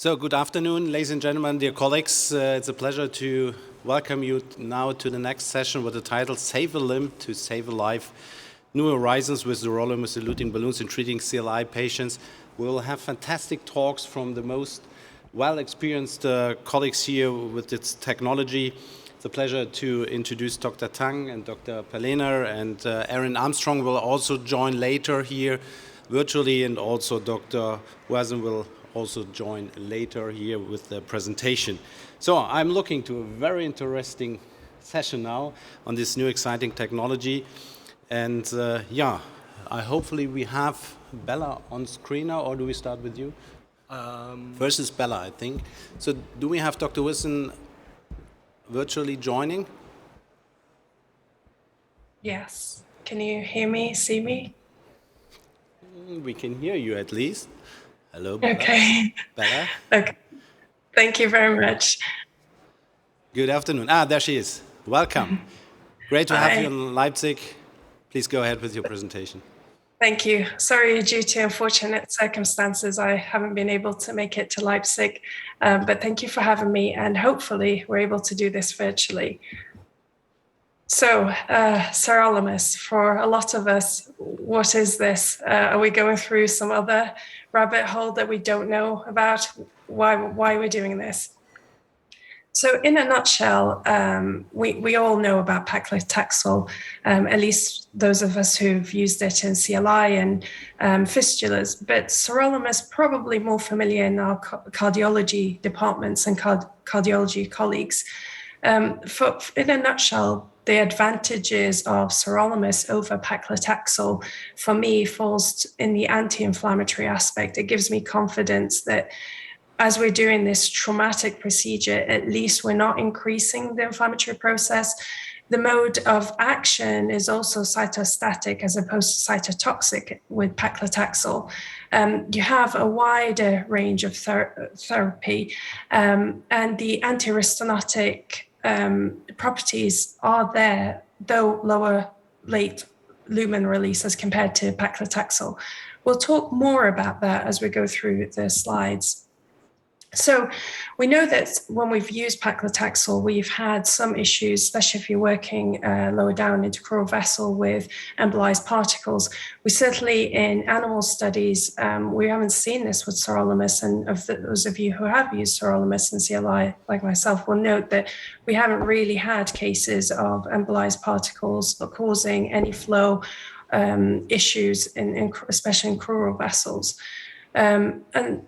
So, good afternoon, ladies and gentlemen, dear colleagues. It's a pleasure to welcome you now to the next session with the title Save a Limb to Save a Life, New Horizons with Sirolimus Eluting Balloons in Treating CLI Patients. We will have fantastic talks from the most well-experienced colleagues here with its technology. It's a pleasure to introduce Dr. Tang and Dr. Palena, and Ehrin Armstrong will also join later here virtually, and also Dr. Huasen will also join later here with the presentation. So I'm looking to a very interesting session now on this new exciting technology. And hopefully we have Bella on screen now, or do we start with you? First is Bella, I think. So do we have Dr. Huasen virtually joining? Yes. Can you hear me, see me? We can hear you at least. Hello, Bella. Okay. Bella? Okay. Thank you very much. Good afternoon. There she is. Welcome. Great to have you in Leipzig. Please go ahead with your presentation. Thank you. Sorry, due to unfortunate circumstances, I haven't been able to make it to Leipzig, but thank you for having me, and hopefully we're able to do this virtually. So, Sirolimus, for a lot of us, what is this? Are we going through some other rabbit hole that we don't know about? Why we're doing this? So, in a nutshell, we all know about paclitaxel, at least those of us who've used it in CLI and fistulas. But sirolimus probably more familiar in our cardiology departments and cardiology colleagues. In a nutshell, the advantages of sirolimus over paclitaxel, for me, falls in the anti-inflammatory aspect. It gives me confidence that as we're doing this traumatic procedure, at least we're not increasing the inflammatory process. The mode of action is also cytostatic as opposed to cytotoxic with paclitaxel. You have a wider range of therapy, and the anti-restenotic properties are there, though lower late lumen release as compared to paclitaxel. We'll talk more about that as we go through the slides. So we know that when we've used paclitaxel, we've had some issues, especially if you're working lower down into crural vessel with embolized particles. We certainly, in animal studies, we haven't seen this with sirolimus, and those of you who have used sirolimus and CLI, like myself, will note that we haven't really had cases of embolized particles causing any flow issues, especially in crural vessels. And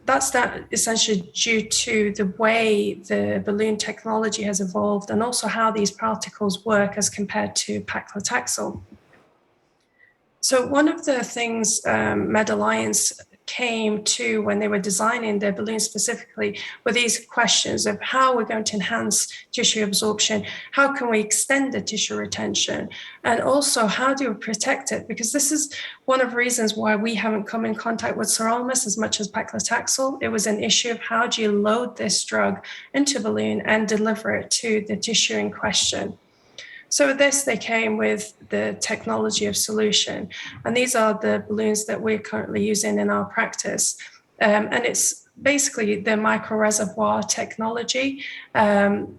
that's essentially due to the way the balloon technology has evolved, and also how these particles work as compared to paclitaxel. So one of the things MedAlliance came to when they were designing their balloon specifically were these questions of how we're going to enhance tissue absorption, how can we extend the tissue retention, and also how do we protect it? Because this is one of the reasons why we haven't come in contact with sirolimus as much as paclitaxel. It was an issue of how do you load this drug into a balloon and deliver it to the tissue in question. So with this, they came with the technology of solution. And these are the balloons that we're currently using in our practice. And it's basically the microreservoir technology,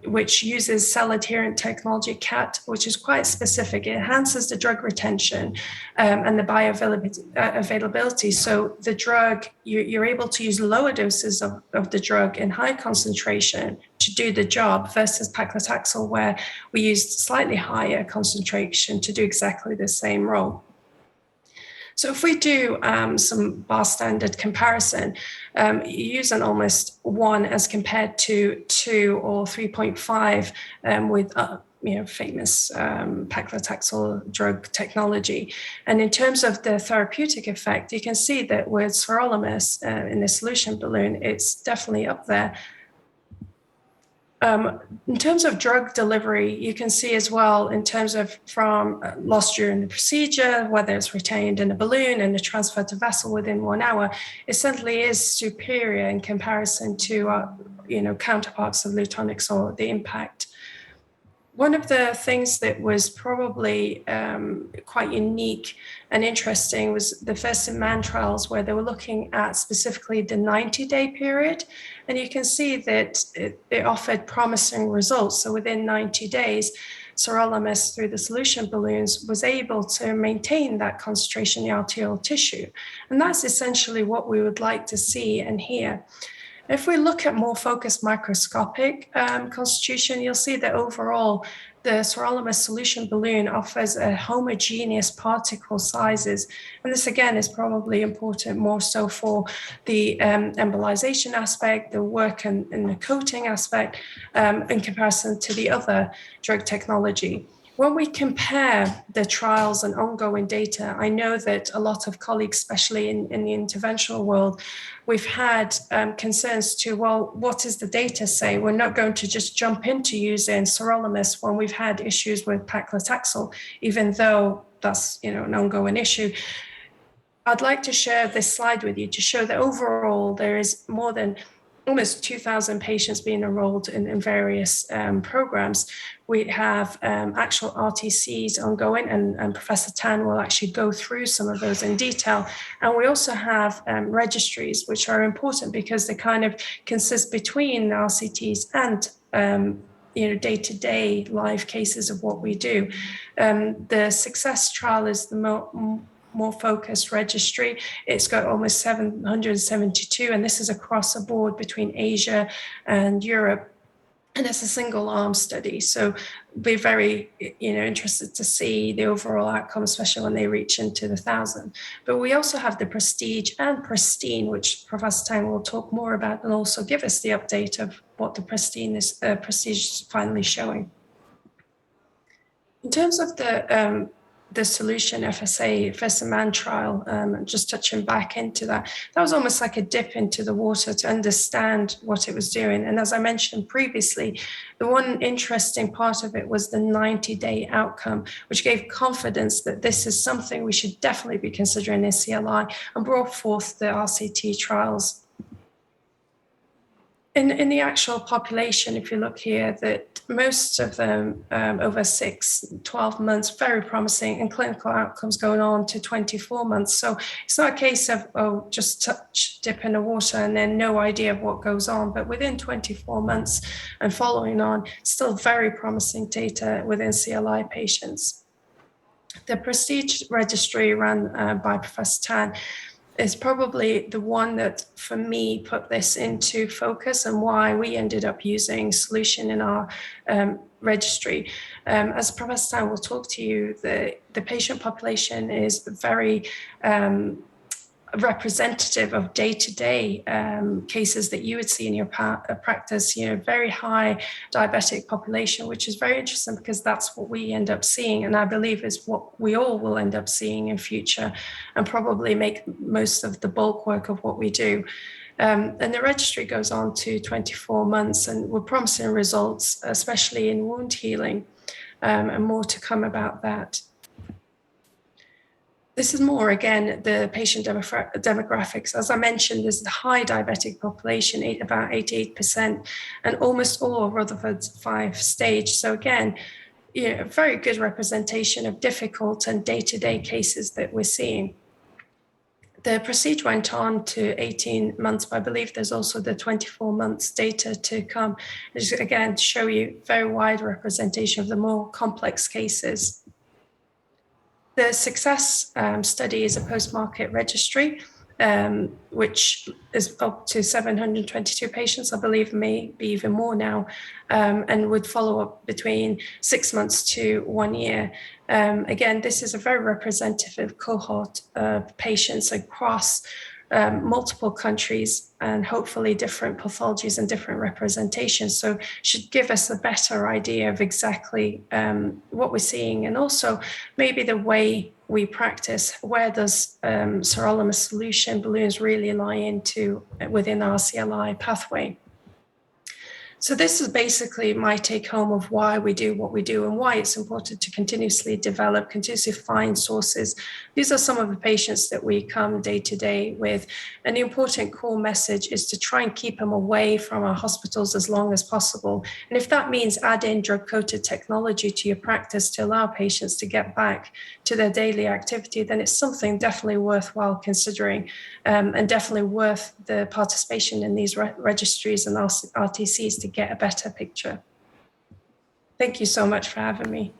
which uses cell adherent technology, CAT, which is quite specific. It enhances the drug retention and the bioavailability. So the drug, you're able to use lower doses of the drug in high concentration to do the job versus paclitaxel, where we used slightly higher concentration to do exactly the same role. So if we do some bar standard comparison, you use an almost 1 as compared to 2 or 3.5 with famous paclitaxel drug technology. And in terms of the therapeutic effect, you can see that with sirolimus in the solution balloon, it's definitely up there. In terms of drug delivery, you can see as well in terms of from loss during the procedure, whether it's retained in a balloon and the transfer to vessel within 1 hour, it certainly is superior in comparison to counterparts of Lutonix or the impact. One of the things that was probably quite unique and interesting was the first-in-man trials, where they were looking at specifically the 90-day period. And you can see that it offered promising results. So within 90 days, sirolimus through the solution balloons was able to maintain that concentration in the arterial tissue. And that's essentially what we would like to see and hear. If we look at more focused microscopic constitution, you'll see that overall, the sirolimus solution balloon offers a homogeneous particle sizes. And this, again, is probably important more so for the embolization aspect, the work in the coating aspect, in comparison to the other drug technology. When we compare the trials and ongoing data, I know that a lot of colleagues, especially in the interventional world, we've had concerns to, well, what does the data say? We're not going to just jump into using sirolimus when we've had issues with paclitaxel, even though that's an ongoing issue. I'd like to share this slide with you to show that overall there is more than almost 2,000 patients being enrolled in various programs. We have actual RTCs ongoing, and Professor Tang will actually go through some of those in detail. And we also have registries, which are important because they kind of consist between RCTs and day-to-day live cases of what we do. The success trial is the more focused registry. It's got almost 772, and this is across the board between Asia and Europe. And it's a single arm study. So we're very interested to see the overall outcome, especially when they reach into the 1,000. But we also have the Prestige and PRISTINE, which Professor Tang will talk more about, and also give us the update of what the Prestige is finally showing. In terms of the solution FSA first-in-man trial, just touching back into that was almost like a dip into the water to understand what it was doing. And as I mentioned previously, the one interesting part of it was the 90-day outcome, which gave confidence that this is something we should definitely be considering in CLI, and brought forth the RCT trials. In the actual population, if you look here, that most of them over 6-12 months, very promising, and clinical outcomes going on to 24 months. So it's not a case of, just touch, dip in the water, and then no idea of what goes on. But within 24 months and following on, still very promising data within CLI patients. The Prestige registry run by Professor Tang is probably the one that, for me, put this into focus and why we ended up using solution in our registry. As Professor Tang will talk to you, the patient population is very representative of day-to-day cases that you would see in your practice, very high diabetic population, which is very interesting because that's what we end up seeing, and I believe is what we all will end up seeing in future, and probably make most of the bulk work of what we do. And the registry goes on to 24 months, and we're promising results, especially in wound healing, and more to come about that. This is more, again, the patient demographics. As I mentioned, there's the high diabetic population, about 88%, and almost all Rutherford's 5-stage. So again, a very good representation of difficult and day-to-day cases that we're seeing. The procedure went on to 18 months, but I believe there's also the 24 months data to come. Just, again, to show you very wide representation of the more complex cases. The success study is a post-market registry, which is up to 722 patients, I believe, maybe even more now, and would follow up between 6 months to 1 year. Again, this is a very representative cohort of patients across multiple countries, and hopefully different pathologies and different representations. So should give us a better idea of exactly what we're seeing, and also maybe the way we practice. Where does sirolimus solution balloons really lie into within our CLI pathway? So this is basically my take home of why we do what we do and why it's important to continuously develop, continuously find sources. These are some of the patients that we come day to day with. And the important core message is to try and keep them away from our hospitals as long as possible. And if that means add in drug-coated technology to your practice to allow patients to get back to their daily activity, then it's something definitely worthwhile considering, and definitely worth the participation in these registries and RTCs to get a better picture. Thank you so much for having me.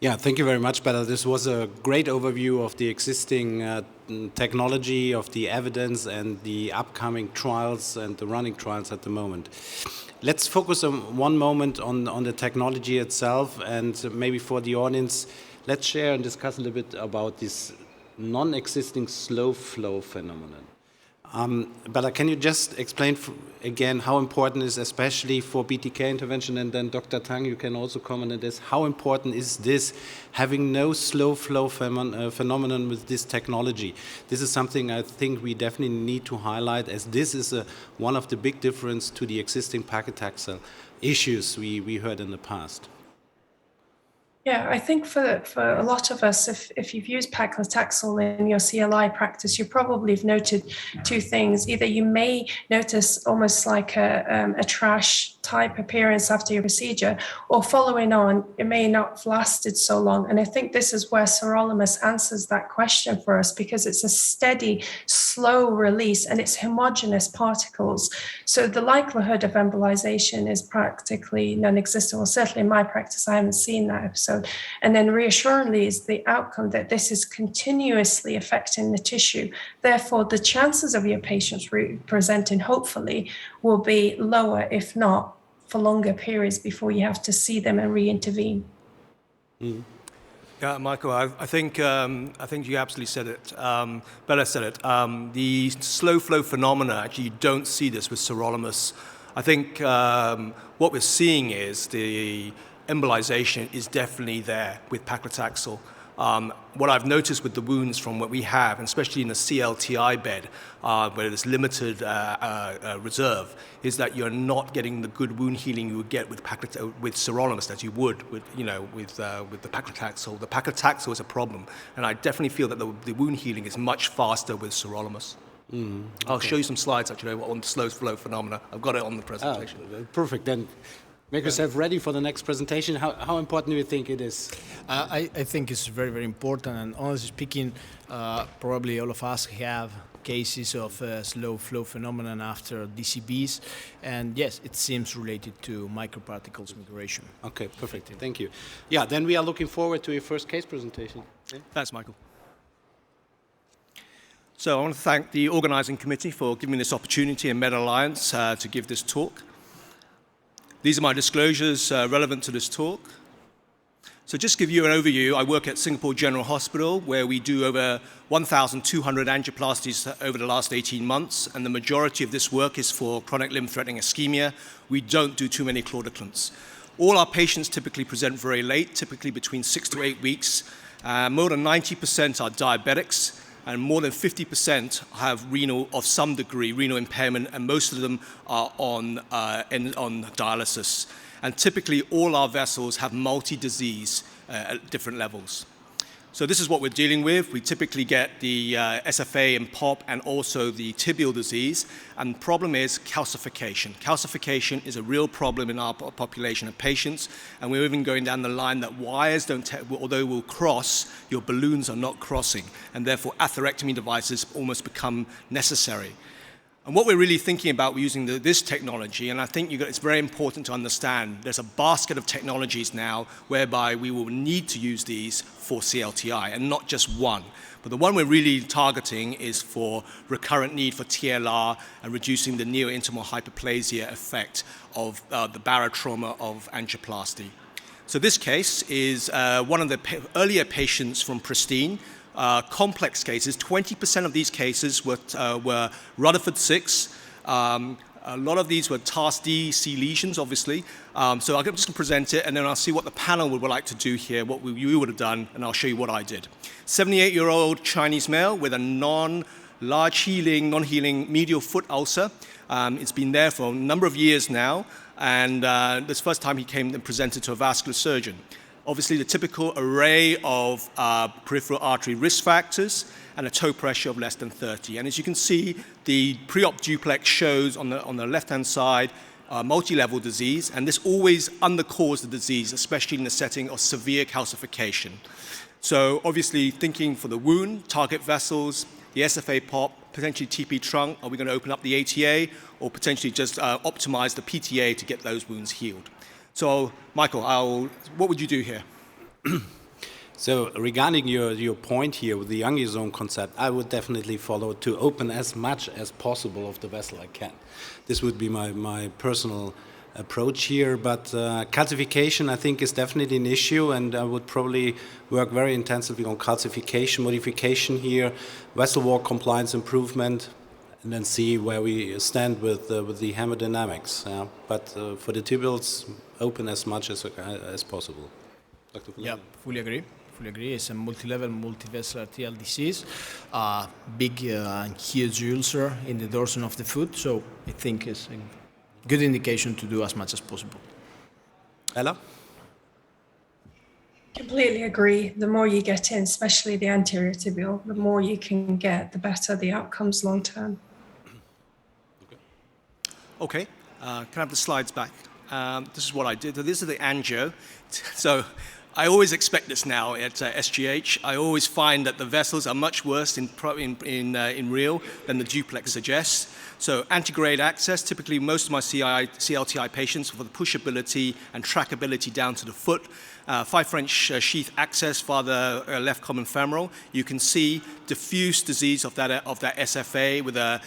Yeah, thank you very much, Bella. This was a great overview of the existing technology, of the evidence, and the upcoming trials and the running trials at the moment. Let's focus on one moment on the technology itself, and maybe for the audience, let's share and discuss a little bit about this non-existing slow flow phenomenon. Bella, can you just explain again how important it is, especially for BTK intervention, and then Dr. Tang, you can also comment on this, how important is this, having no slow flow phenomenon with this technology? This is something I think we definitely need to highlight, as this is one of the big difference to the existing paclitaxel issues we heard in the past. Yeah, I think for a lot of us, if you've used paclitaxel in your CLI practice, you probably have noted two things. Either you may notice almost like a trash type appearance after your procedure, or following on, it may not have lasted so long. And I think this is where Sirolimus answers that question for us, because it's a steady, slow release and it's homogeneous particles. So the likelihood of embolization is practically non-existent. Well, certainly in my practice, I haven't seen that episode. And then reassuringly is the outcome that this is continuously affecting the tissue. Therefore, the chances of your patients presenting, hopefully, will be lower, if not for longer periods before you have to see them and re-intervene. Mm. Yeah, Michael, I think you absolutely said it. Bella said it. The slow flow phenomena, actually, you don't see this with sirolimus. I think what we're seeing is the embolization is definitely there with paclitaxel. What I've noticed with the wounds from what we have, and especially in the CLTI bed, where there's limited reserve, is that you're not getting the good wound healing you would get with sirolimus as you would with the paclitaxel. The paclitaxel is a problem, and I definitely feel that the wound healing is much faster with sirolimus. Okay. I'll show you some slides actually on the slow flow phenomena. I've got it on the presentation. Perfect. Then make yourself ready for the next presentation. How important do you think it is? I think it's very, very important. And honestly speaking, probably all of us have cases of slow flow phenomenon after DCBs. And yes, it seems related to microparticles migration. Okay, perfect. Thank you. Yeah, then we are looking forward to your first case presentation. Okay. Thanks, Michael. So I want to thank the organizing committee for giving me this opportunity and Med Alliance to give this talk. These are my disclosures relevant to this talk. So just to give you an overview, I work at Singapore General Hospital, where we do over 1,200 angioplasties over the last 18 months, and the majority of this work is for chronic limb-threatening ischemia. We don't do too many claudicants. All our patients typically present very late, typically between 6 to 8 weeks. More than 90% are diabetics, and more than 50% have renal, of some degree, renal impairment, and most of them are on dialysis. And typically, all our vessels have multi-disease at different levels. So this is what we're dealing with. We typically get the SFA and POP and also the tibial disease. And the problem is calcification. Calcification is a real problem in our population of patients. And we're even going down the line that wires don't, although will cross, your balloons are not crossing. And therefore, atherectomy devices almost become necessary. And what we're really thinking about using this technology, and I think it's very important to understand, there's a basket of technologies now whereby we will need to use these for CLTI, and not just one. But the one we're really targeting is for recurrent need for TLR and reducing the neointimal hyperplasia effect of the barotrauma of angioplasty. So this case is one of the earlier patients from PRISTINE. Complex cases. 20% of these cases were Rutherford 6. A lot of these were TARS D-C lesions, obviously. So I'm just going to present it, and then I'll see what the panel would like to do here, what you would have done, and I'll show you what I did. 78-year-old Chinese male with a large healing, non-healing medial foot ulcer. It's been there for a number of years now, and this first time he came and presented to a vascular surgeon. Obviously, the typical array of peripheral artery risk factors and a toe pressure of less than 30. And as you can see, the pre-op duplex shows on the left-hand side multi-level disease, and this always undercores the disease, especially in the setting of severe calcification. So obviously, thinking for the wound, target vessels, the SFA pop, potentially TP trunk, are we going to open up the ATA, or potentially just optimize the PTA to get those wounds healed? So, Michael, what would you do here? So regarding your point here with the Young concept, I would definitely follow to open as much as possible of the vessel I can. This would be my personal approach here, but calcification I think is definitely an issue, and I would probably work very intensively on calcification modification here, vessel wall compliance improvement, and then see where we stand with the hemodynamics. But for the tubules, open as much as possible. Dr. Palena. Yeah, fully agree. It's a multi-level, multi-vessel arterial disease, big huge ulcer in the dorsum of the foot, so I think it's a good indication to do as much as possible. Ella? Completely agree. The more you get in, especially the anterior tibial, the more you can get, the better the outcomes long term. Okay, can I have the slides back? This is what I did. This is the angio. So I always expect this now at SGH. I always find that the vessels are much worse in real than the duplex suggests. So antegrade access, typically most of my CLTI patients for the pushability and trackability down to the foot. 5 French sheath access via the left common femoral. You can see diffuse disease of that SFA with a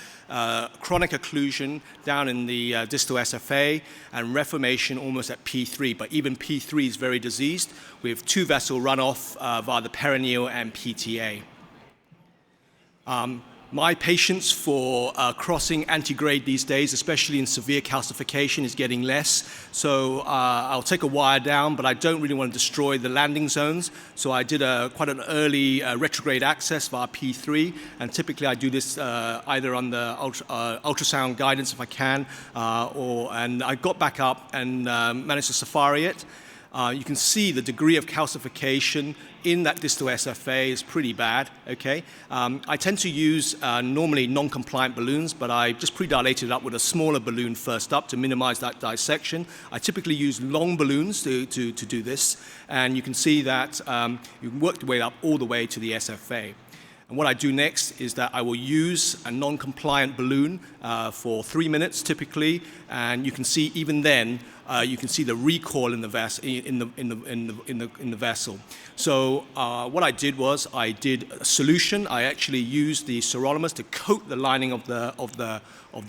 chronic occlusion down in the distal SFA and reformation almost at P3, but even P3 is very diseased with 2 vessel runoff via the perineal and PTA. My patience for crossing antegrade these days, especially in severe calcification, is getting less. So I'll take a wire down, but I don't really want to destroy the landing zones. So I did quite an early retrograde access via P3, and typically I do this either on the ultrasound guidance if I can, and I got back up and managed to safari it. You can see the degree of calcification in that distal SFA is pretty bad, okay? I tend to use normally non-compliant balloons, but I just pre-dilated it up with a smaller balloon first up to minimize that dissection. I typically use long balloons to do this, and you can see that you can work the way up all the way to the SFA. And what I do next is that I will use a non-compliant balloon for 3 minutes typically, and you can see even then you can see the recoil in the vessel. So what I did was I did a solution. I actually used the Sirolimus to coat the lining of the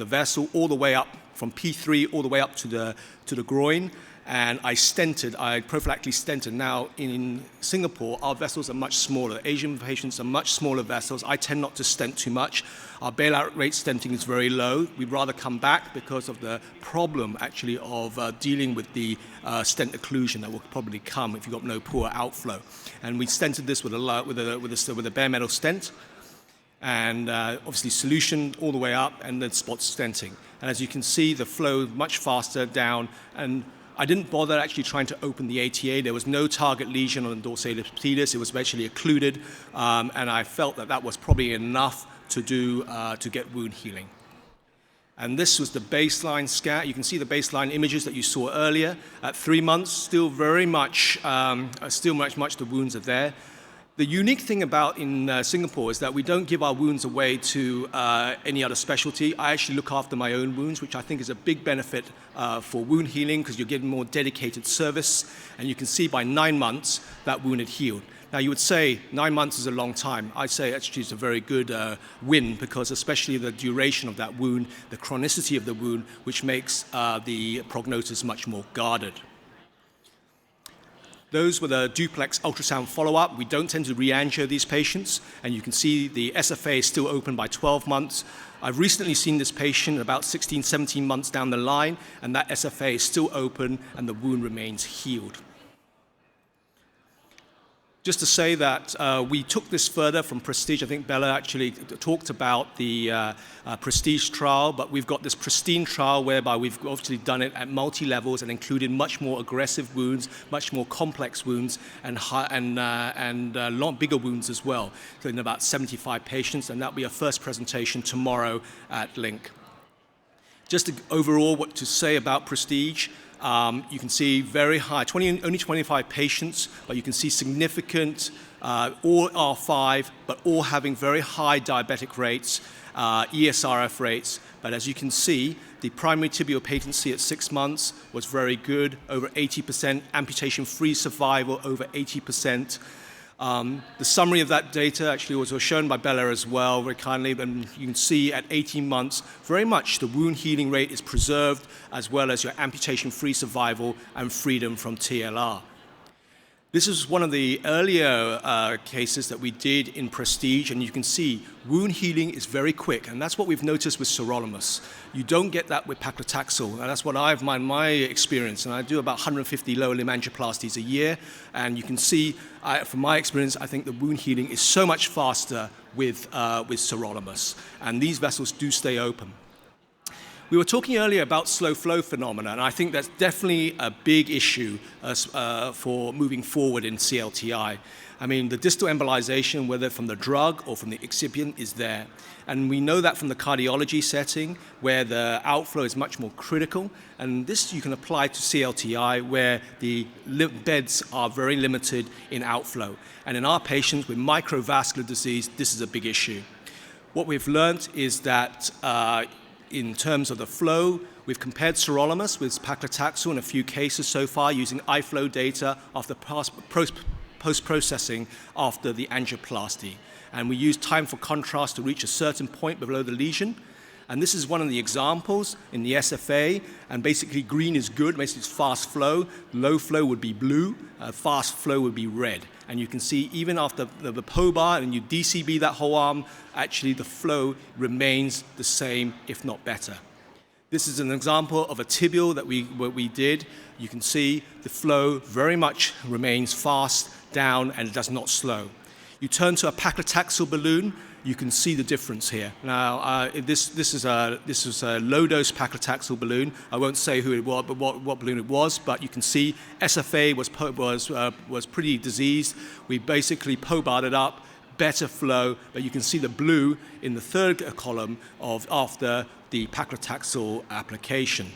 vessel all the way up from P3 all the way up to the groin. And I prophylactically stented. Now, in Singapore, our vessels are much smaller. Asian patients are much smaller vessels. I tend not to stent too much. Our bailout rate stenting is very low. We'd rather come back because of the problem, actually, of dealing with the stent occlusion that will probably come if you've got no poor outflow. And we stented this with a bare metal stent. And obviously solution all the way up, and then spot stenting. And as you can see, the flow much faster down, and I didn't bother actually trying to open the ATA. There was no target lesion on the dorsalis pedis. It was actually occluded, and I felt that was probably enough to get wound healing. And this was the baseline scan. You can see the baseline images that you saw earlier. At 3 months, still very much, the wounds are there. The unique thing about in Singapore is that we don't give our wounds away to any other specialty. I actually look after my own wounds, which I think is a big benefit for wound healing because you're getting more dedicated service. And you can see by 9 months that wound had healed. Now you would say 9 months is a long time. I say actually it's a very good win because especially the duration of that wound, the chronicity of the wound, which makes the prognosis much more guarded. Those were the duplex ultrasound follow-up. We don't tend to re-angio these patients, and you can see the SFA is still open by 12 months. I've recently seen this patient about 16, 17 months down the line, and that SFA is still open, and the wound remains healed. Just to say that we took this further from Prestige. I think Bella actually talked about the Prestige trial, but we've got this PRISTINE trial whereby we've obviously done it at multi-levels and included much more aggressive wounds, much more complex wounds, and long, bigger wounds as well, so in about 75 patients, and that'll be our first presentation tomorrow at LINC. Just overall what to say about Prestige. You can see very high, only 25 patients, but you can see significant, all R5, but all having very high diabetic rates, ESRF rates. But as you can see, the primary tibial patency at 6 months was very good, over 80%, amputation-free survival over 80%. The summary of that data actually was shown by Bella as well, very kindly, and you can see at 18 months, very much the wound healing rate is preserved, as well as your amputation-free survival and freedom from TLR. This is one of the earlier cases that we did in Prestige, and you can see wound healing is very quick, and that's what we've noticed with Sirolimus. You don't get that with paclitaxel, and that's what I've my experience, and I do about 150 lower limb angioplasties a year, and you can see, from my experience, I think the wound healing is so much faster with Sirolimus, and these vessels do stay open. We were talking earlier about slow flow phenomena, and I think that's definitely a big issue for moving forward in CLTI. I mean, the distal embolization, whether from the drug or from the excipient, is there. And we know that from the cardiology setting, where the outflow is much more critical. And this you can apply to CLTI, where the beds are very limited in outflow. And in our patients with microvascular disease, this is a big issue. What we've learned is that in terms of the flow, we've compared Sirolimus with paclitaxel in a few cases so far using iFlow data after post-processing after the angioplasty. And we use time for contrast to reach a certain point below the lesion. And this is one of the examples in the SFA. And basically, green is good, basically it's fast flow. Low flow would be blue, fast flow would be red. And you can see even after the POBAR and you DCB that whole arm, actually the flow remains the same, if not better. This is an example of a tibial that we did. You can see the flow very much remains fast down and it does not slow. You turn to a paclitaxel balloon, you can see the difference here. Now, this is a low-dose paclitaxel balloon. I won't say who it was, but what balloon it was. But you can see SFA was pretty diseased. We basically POBAR'd it up, better flow. But you can see the blue in the third column after the paclitaxel application.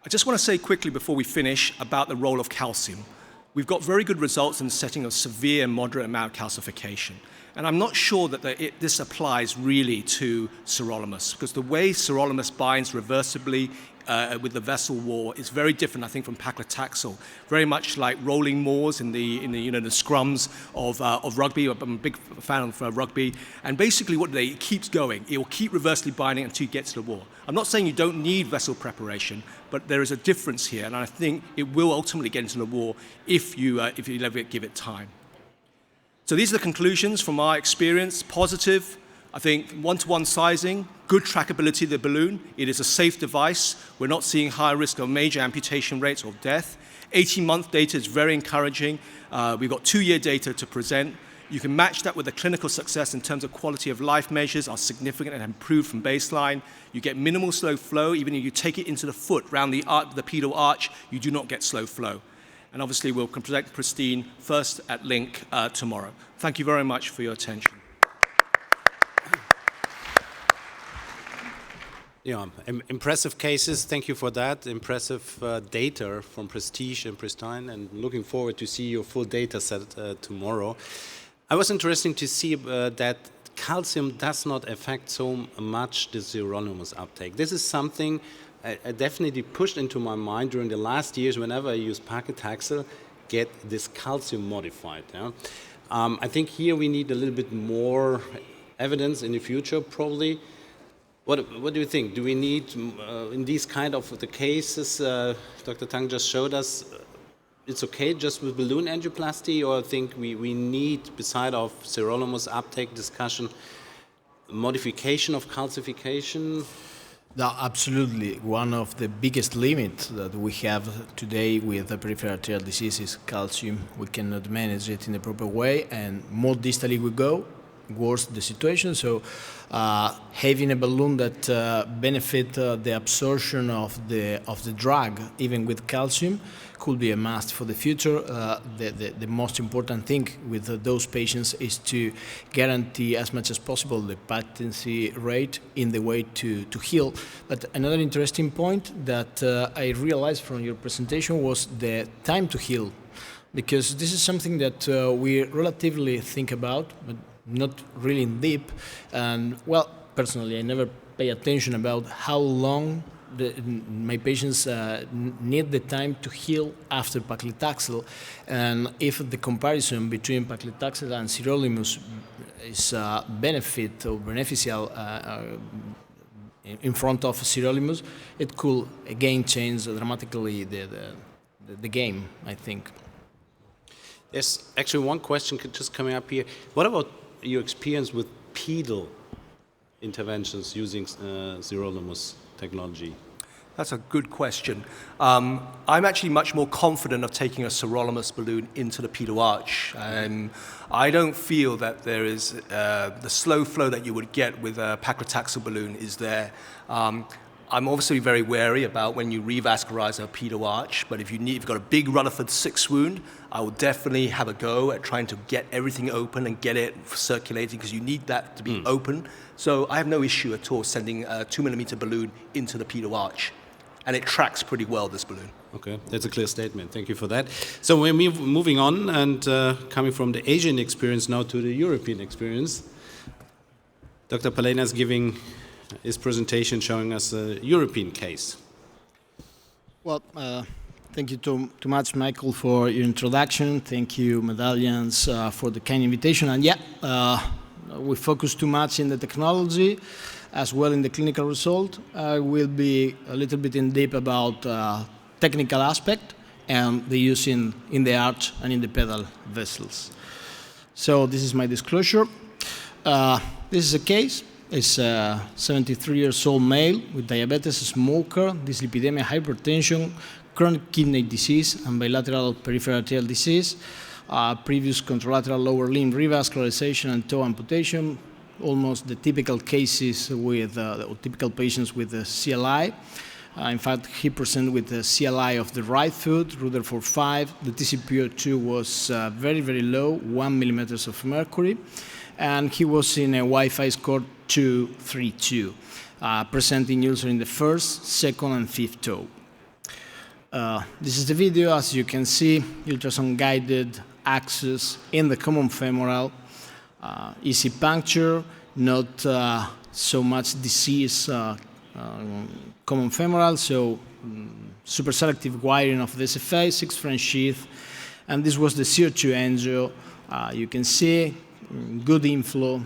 I just want to say quickly before we finish about the role of calcium. We've got very good results in the setting of severe and moderate amount calcification. And I'm not sure that this applies really to Sirolimus, because the way Sirolimus binds reversibly with the vessel wall is very different, I think, from paclitaxel. Very much like rolling moors in the scrums of rugby. I'm a big fan of rugby. And basically, it keeps going. It will keep reversibly binding until you get to the wall. I'm not saying you don't need vessel preparation, but there is a difference here, and I think it will ultimately get into the wall if you give it time. So these are the conclusions from our experience. Positive, I think, one-to-one sizing, good trackability of the balloon. It is a safe device. We're not seeing high risk of major amputation rates or death. 18-month data is very encouraging. We've got 2-year data to present. You can match that with the clinical success in terms of quality of life measures are significant and improved from baseline. You get minimal slow flow. Even if you take it into the foot, around the pedal arch, you do not get slow flow. And obviously, we'll present PRISTINE first at LINC tomorrow. Thank you very much for your attention. Yeah, impressive cases. Thank you for that. Impressive data from Prestige and PRISTINE, and looking forward to see your full data set tomorrow. I was interested to see that calcium does not affect so much the Sirolimus uptake. This is something I definitely pushed into my mind during the last years whenever I use paclitaxel, get this calcium modified. Yeah? I think here we need a little bit more evidence in the future, probably. What do you think? Do we need, in these kind of the cases Dr. Tang just showed us, it's okay just with balloon angioplasty, or I think we need, beside of Sirolimus uptake discussion, modification of calcification? No, absolutely. One of the biggest limits that we have today with the peripheral arterial disease is calcium. We cannot manage it in the proper way, and more distally we go, worse the situation. So having a balloon that benefit the absorption of the drug, even with calcium, could be a must for the future. The most important thing with those patients is to guarantee as much as possible the patency rate in the way to heal. But another interesting point that I realized from your presentation was the time to heal, because this is something that we relatively think about, but not really in deep. And well, personally, I never pay attention about how long my patients need the time to heal after paclitaxel, and if the comparison between paclitaxel and sirolimus is benefit or beneficial in front of sirolimus, it could again change dramatically the game, I think. There's actually one question just coming up here. What about your experience with pedal interventions using sirolimus technology? That's a good question. I'm actually much more confident of taking a sirolimus balloon into the pedal arch. I don't feel that there is the slow flow that you would get with a paclitaxel balloon is there. I'm obviously very wary about when you revascularize a pedal arch, but if you've got a big Rutherford 6 wound, I will definitely have a go at trying to get everything open and get it circulating, because you need that to be open. So I have no issue at all sending a 2mm balloon into the pedal arch. And it tracks pretty well, this balloon. Okay, that's a clear statement. Thank you for that. So we're moving on and coming from the Asian experience now to the European experience. Dr. Palena is giving his presentation showing us a European case. Well, thank you too much, Michael, for your introduction. Thank you, Medallions, for the kind invitation. And yeah, we focus too much in the technology as well in the clinical result. I will be a little bit in deep about technical aspect and the use in the arch and in the pedal vessels. So this is my disclosure. This is a case. It's a 73 years old male with diabetes, smoker, dyslipidemia, hypertension, chronic kidney disease, and bilateral peripheral arterial disease, previous contralateral lower limb revascularization and toe amputation, almost the typical cases with typical patients with the CLI. In fact, he presented with the CLI of the right foot, Rutherford 5. The TCPO2 was very, very low, 1 millimeters of mercury, and he was in a Wi-Fi score 232, presenting ulcer in the first, second, and fifth toe. This is the video. As you can see, ultrasound-guided access in the common femoral, easy puncture, not so much disease common femoral, so super selective wiring of the SFA, 6 French sheath, and this was the CO2 angio. You can see good inflow.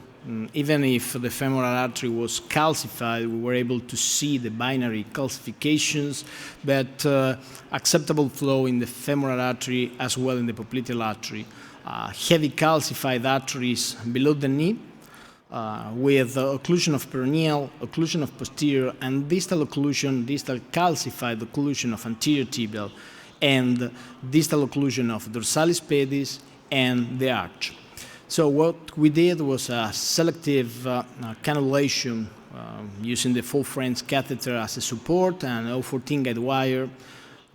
Even if the femoral artery was calcified, we were able to see the binary calcifications, but acceptable flow in the femoral artery as well in the popliteal artery. Heavy calcified arteries below the knee with occlusion of peroneal, occlusion of posterior, and distal occlusion, distal calcified occlusion of anterior tibial, and distal occlusion of dorsalis pedis and the arch. So what we did was a selective cannulation using the 4 French catheter as a support and 014 guide wire.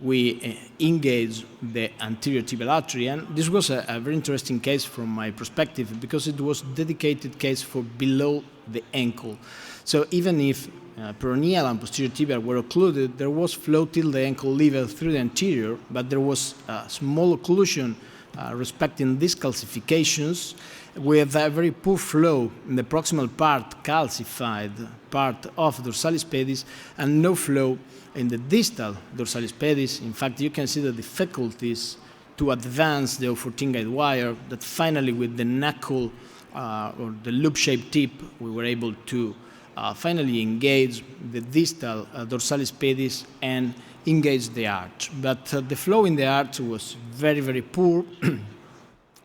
We engaged the anterior tibial artery, and this was a very interesting case from my perspective because it was a dedicated case for below the ankle. So even if peroneal and posterior tibial were occluded, there was flow till the ankle level through the anterior, but there was a small occlusion respecting these calcifications with a very poor flow in the proximal part, calcified part of dorsalis pedis, and no flow in the distal dorsalis pedis. In fact, you can see the difficulties to advance the 014 guide wire that finally with the knuckle or the loop-shaped tip, we were able to finally engage the distal dorsalis pedis and engage the arch. But the flow in the arch was very, very poor,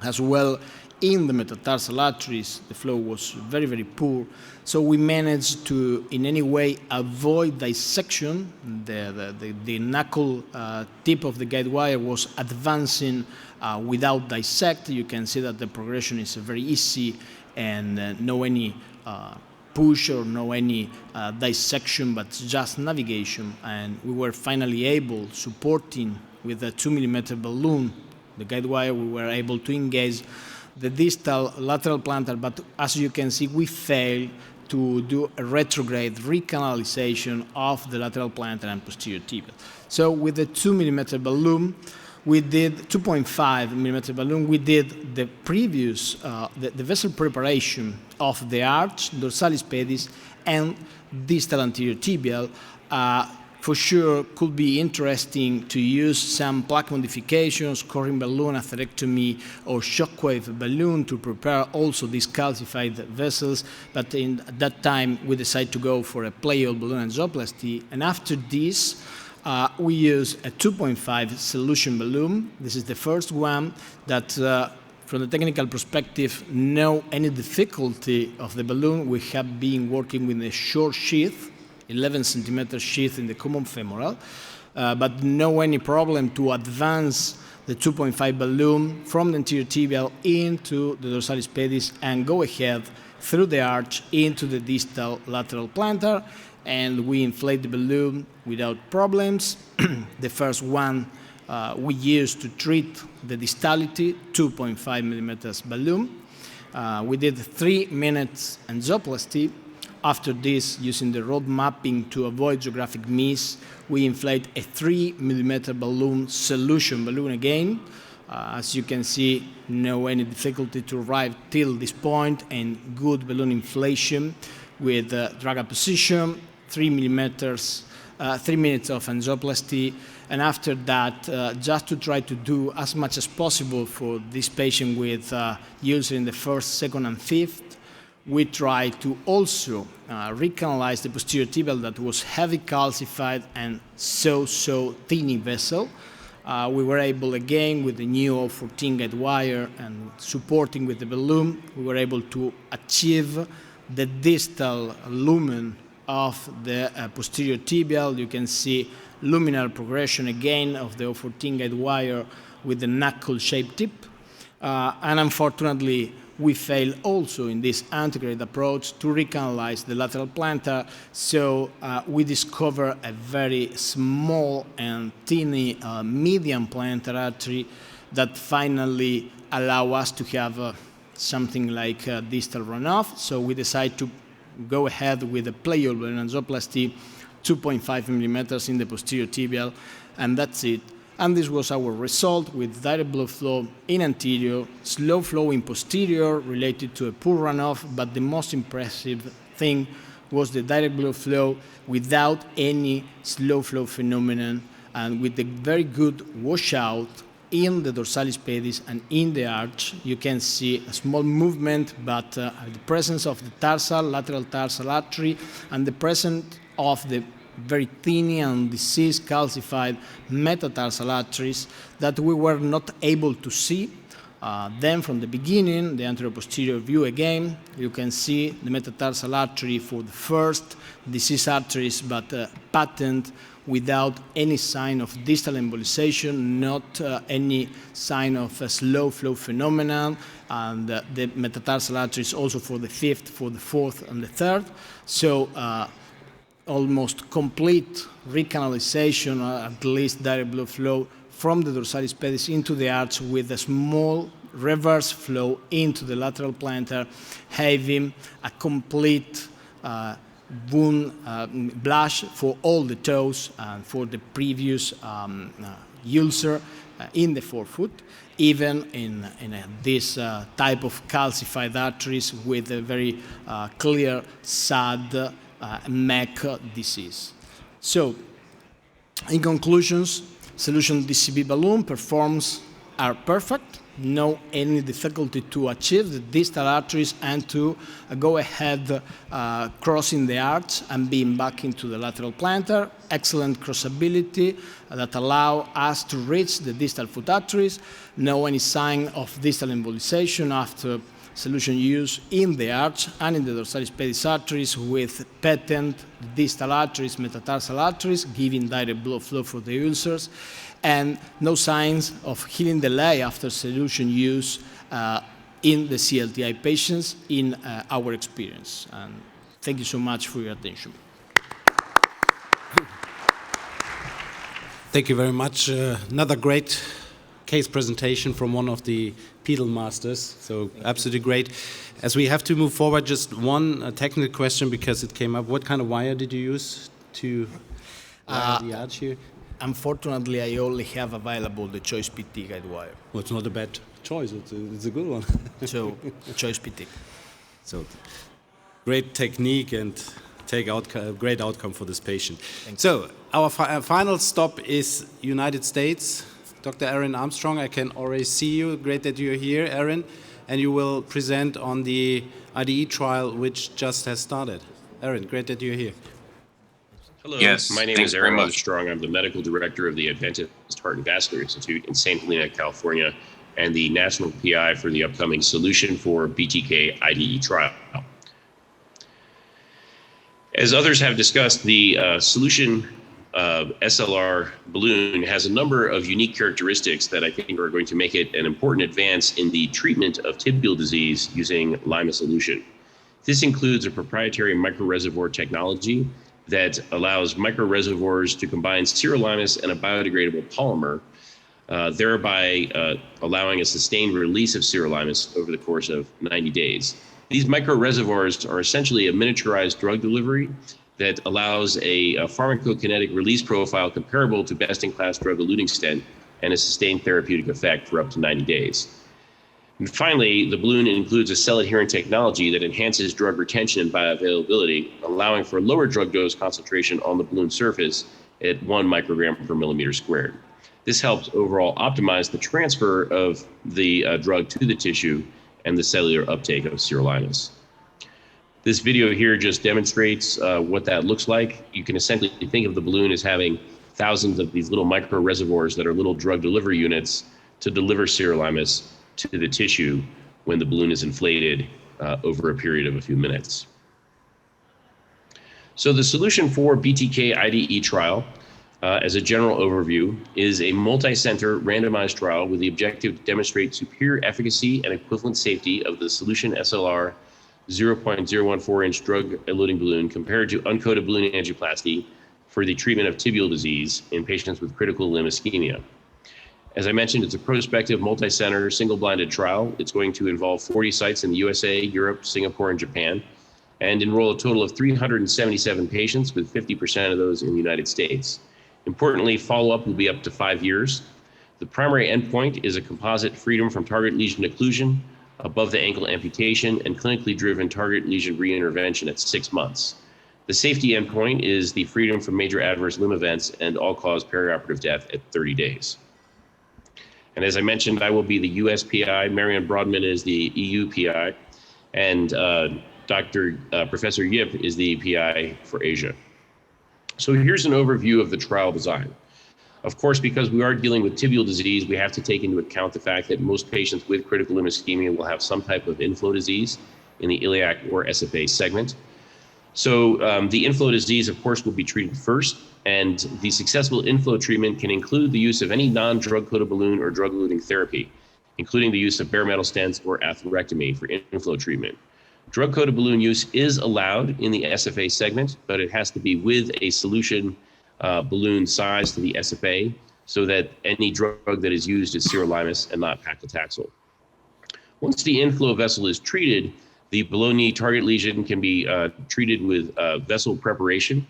as well in the metatarsal arteries, the flow was very, very poor. So we managed to, in any way, avoid dissection. The knuckle tip of the guide wire was advancing without dissect. You can see that the progression is very easy and no any push or no any dissection, but just navigation. And we were finally able, supporting with a 2mm balloon, the guide wire, we were able to engage the distal lateral plantar, but as you can see, we failed to do a retrograde recanalization of the lateral plantar and posterior tibia. So with the 2mm balloon, we did 2.5mm balloon. We did the previous, the vessel preparation of the arch, dorsalis pedis, and distal anterior tibial. For sure, could be interesting to use some plaque modifications, coring balloon, atherectomy, or shockwave balloon to prepare also these calcified vessels. But at that time, we decided to go for a playable balloon angioplasty. And after this, we use a 2.5 solution balloon. This is the first one that, from the technical perspective, no any difficulty of the balloon. We have been working with a short sheath, 11 centimeter sheath in the common femoral, but no any problem to advance the 2.5 balloon from the anterior tibial into the dorsalis pedis and go ahead through the arch into the distal lateral plantar, and we inflate the balloon without problems. The first one we used to treat the distality, 2.5 millimeters balloon. We did 3 minutes angioplasty. After this, using the road mapping to avoid geographic miss, we inflate a 3mm balloon, solution balloon again. As you can see, no any difficulty to arrive till this point, and good balloon inflation with drag position, 3 millimeters, 3 minutes of angioplasty. And after that, just to try to do as much as possible for this patient with using the first, second, and fifth, we tried to also recanalize the posterior tibial that was heavy calcified and so tiny vessel. We were able again with the new 014 guide wire and supporting with the balloon, we were able to achieve the distal lumen of the posterior tibial. You can see luminal progression again of the 014 guide wire with the knuckle-shaped tip. And unfortunately, we fail also in this antegrade approach to recanalize the lateral plantar, so we discover a very small and teeny median plantar artery that finally allow us to have something like distal runoff. So we decide to go ahead with a playable angioplasty, 2.5 millimeters in the posterior tibial, and that's it. And this was our result with direct blood flow in anterior, slow flow in posterior related to a poor runoff, but the most impressive thing was the direct blood flow without any slow flow phenomenon and with a very good washout in the dorsalis pedis and in the arch. You can see a small movement, but the presence of the tarsal, lateral tarsal artery, and the presence of the very thin and diseased calcified metatarsal arteries that we were not able to see. Then from the beginning, the anterior-posterior view again, you can see the metatarsal artery for the first diseased arteries, but patent without any sign of distal embolization, not any sign of a slow flow phenomenon, and the metatarsal arteries also for the fifth, for the fourth, and the third. So almost complete recanalization, at least direct blood flow from the dorsalis pedis into the arch with a small reverse flow into the lateral plantar, having a complete wound blush for all the toes and for the previous ulcer in the forefoot, even in this type of calcified arteries with a very clear SAD MAC disease. So, in conclusions, solution DCB balloon performs are perfect, no any difficulty to achieve the distal arteries and to go ahead crossing the arch and being back into the lateral plantar. Excellent crossability that allow us to reach the distal foot arteries. No any sign of distal embolization after solution use in the arch and in the dorsalis pedis arteries with patent distal arteries, metatarsal arteries, giving direct blood flow for the ulcers, and no signs of healing delay after solution use in the CLTI patients in our experience. And thank you so much for your attention. Thank you very much. Another great case presentation from one of the pedal masters, so absolutely great. As we have to move forward, just one technical question because it came up. What kind of wire did you use to wire the arch here? Unfortunately, I only have available the Choice PT guide wire. Well, it's not a bad choice. It's a good one. So, Choice PT. So, great technique and great outcome for this patient. So, our final stop is United States. Dr. Ehrin Armstrong, I can already see you. Great that you're here, Ehrin. And you will present on the IDE trial, which just has started. Ehrin, great that you're here. Hello, yes, my name is Armstrong. Armstrong. I'm the medical director of the Adventist Heart and Vascular Institute in St. Helena, California, and the national PI for the upcoming Solution for BTK IDE trial. As others have discussed, the Solution SLR balloon has a number of unique characteristics that I think are going to make it an important advance in the treatment of tibial disease using limus elution. This includes a proprietary microreservoir technology that allows microreservoirs to combine sirolimus and a biodegradable polymer, thereby allowing a sustained release of sirolimus over the course of 90 days. These microreservoirs are essentially a miniaturized drug delivery that allows a pharmacokinetic release profile comparable to best-in-class drug-eluting stent and a sustained therapeutic effect for up to 90 days. And finally, the balloon includes a cell-adherent technology that enhances drug retention and bioavailability, allowing for a lower drug dose concentration on the balloon surface at 1 microgram per millimeter squared. This helps overall optimize the transfer of the drug to the tissue and the cellular uptake of sirolimus. This video here just demonstrates what that looks like. You can essentially think of the balloon as having thousands of these little micro reservoirs that are little drug delivery units to deliver sirolimus to the tissue when the balloon is inflated over a period of a few minutes. So the Solution for BTK IDE trial, as a general overview, is a multi-center randomized trial with the objective to demonstrate superior efficacy and equivalent safety of the Solution SLR 0.014-inch drug-eluting balloon compared to uncoated balloon angioplasty for the treatment of tibial disease in patients with critical limb ischemia. As I mentioned, it's a prospective, multi-center, single-blinded trial. It's going to involve 40 sites in the USA, Europe, Singapore, and Japan, and enroll a total of 377 patients, with 50% of those in the United States. Importantly, follow-up will be up to 5 years. The primary endpoint is a composite freedom from target lesion occlusion, above the ankle amputation, and clinically driven target lesion reintervention at 6 months. The safety endpoint is the freedom from major adverse limb events and all-cause perioperative death at 30 days. And as I mentioned, I will be the US PI, Marion Brodman is the EU PI, and Professor Yip is the PI for Asia. So here's an overview of the trial design. Of course, because we are dealing with tibial disease, we have to take into account the fact that most patients with critical limb ischemia will have some type of inflow disease in the iliac or SFA segment. So the inflow disease, of course, will be treated first, and the successful inflow treatment can include the use of any non-drug-coated balloon or drug-eluting therapy, including the use of bare metal stents or atherectomy for inflow treatment. Drug-coated balloon use is allowed in the SFA segment, but it has to be with a solution balloon size to the SFA so that any drug that is used is sirolimus and not paclitaxel. Once the inflow vessel is treated, the below-knee target lesion can be treated with vessel preparation.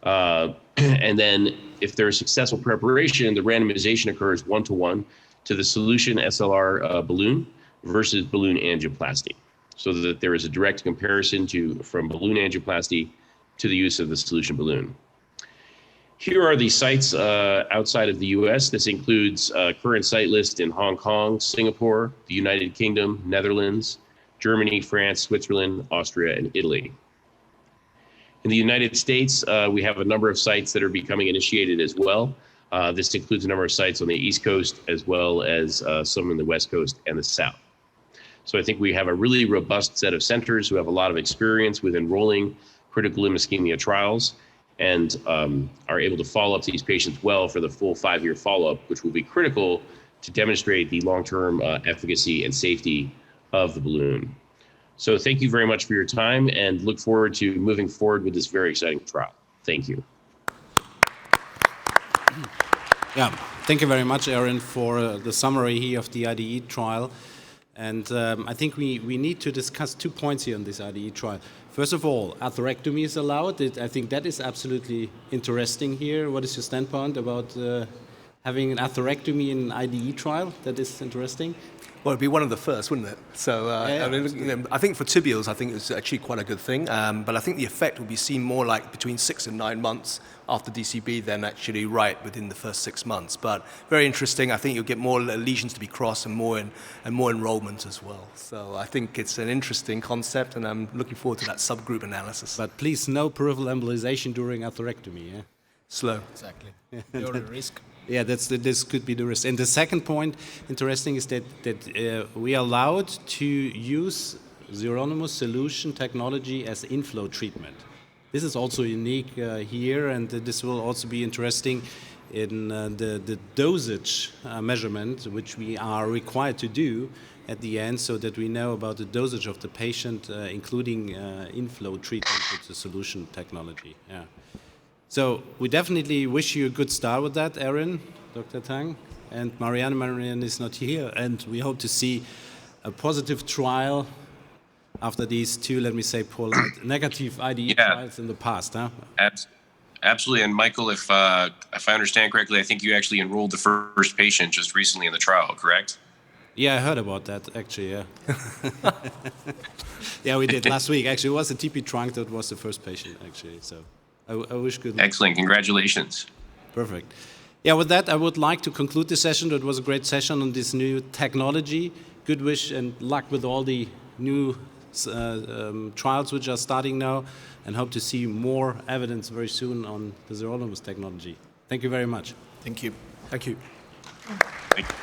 And then if there's successful preparation, the randomization occurs 1-to-1 to the Solution SLR balloon versus balloon angioplasty, so that there is a direct comparison from balloon angioplasty to the use of the solution balloon. Here are the sites outside of the US. This includes current site list in Hong Kong, Singapore, the United Kingdom, Netherlands, Germany, France, Switzerland, Austria, and Italy. In the United States, we have a number of sites that are becoming initiated as well. This includes a number of sites on the East Coast as well as some in the West Coast and the South. So I think we have a really robust set of centers who have a lot of experience with enrolling critical limb ischemia trials and are able to follow up these patients well for the full 5-year follow-up, which will be critical to demonstrate the long-term efficacy and safety of the balloon. So thank you very much for your time and look forward to moving forward with this very exciting trial. Thank you. Yeah, thank you very much, Ehrin, for the summary here of the IDE trial. And I think we need to discuss 2 points here on this IDE trial. First of all, atherectomy is allowed. I think that is absolutely interesting here. What is your standpoint about having an atherectomy in an IDE trial? That is interesting. Well, it'd be one of the first, wouldn't it? So Yeah, I mean, I think for tibials, I think it's actually quite a good thing. But I think the effect will be seen more like between 6 and 9 months after DCB than actually right within the first 6 months. But very interesting. I think you'll get more lesions to be crossed and more enrollment as well. So I think it's an interesting concept, and I'm looking forward to that subgroup analysis. But please, no peripheral embolization during atherectomy. Yeah? Slow. Exactly. You're the risk. Yeah, this could be the risk. And the second point, interesting, is that we are allowed to use Sirolimus solution technology as inflow treatment. This is also unique here, and this will also be interesting in the dosage measurement, which we are required to do at the end, so that we know about the dosage of the patient, including inflow treatment with the solution technology. Yeah. So we definitely wish you a good start with that, Ehrin, Dr. Tang, and Mariano. Mariano is not here, and we hope to see a positive trial after these 2, let me say, polite, negative IDE trials in the past. Huh? Absolutely, and Michael, if I understand correctly, I think you actually enrolled the first patient just recently in the trial, correct? Yeah, I heard about that, actually, yeah. Yeah, we did last week. Actually, it was a TP trunk that was the first patient, actually, so I wish good luck. Excellent, congratulations. Perfect. Yeah, with that, I would like to conclude the session. It was a great session on this new technology. Good wish and luck with all the new trials which are starting now, and hope to see more evidence very soon on the Sirolimus technology. Thank you very much. Thank you. Thank you. Thank you.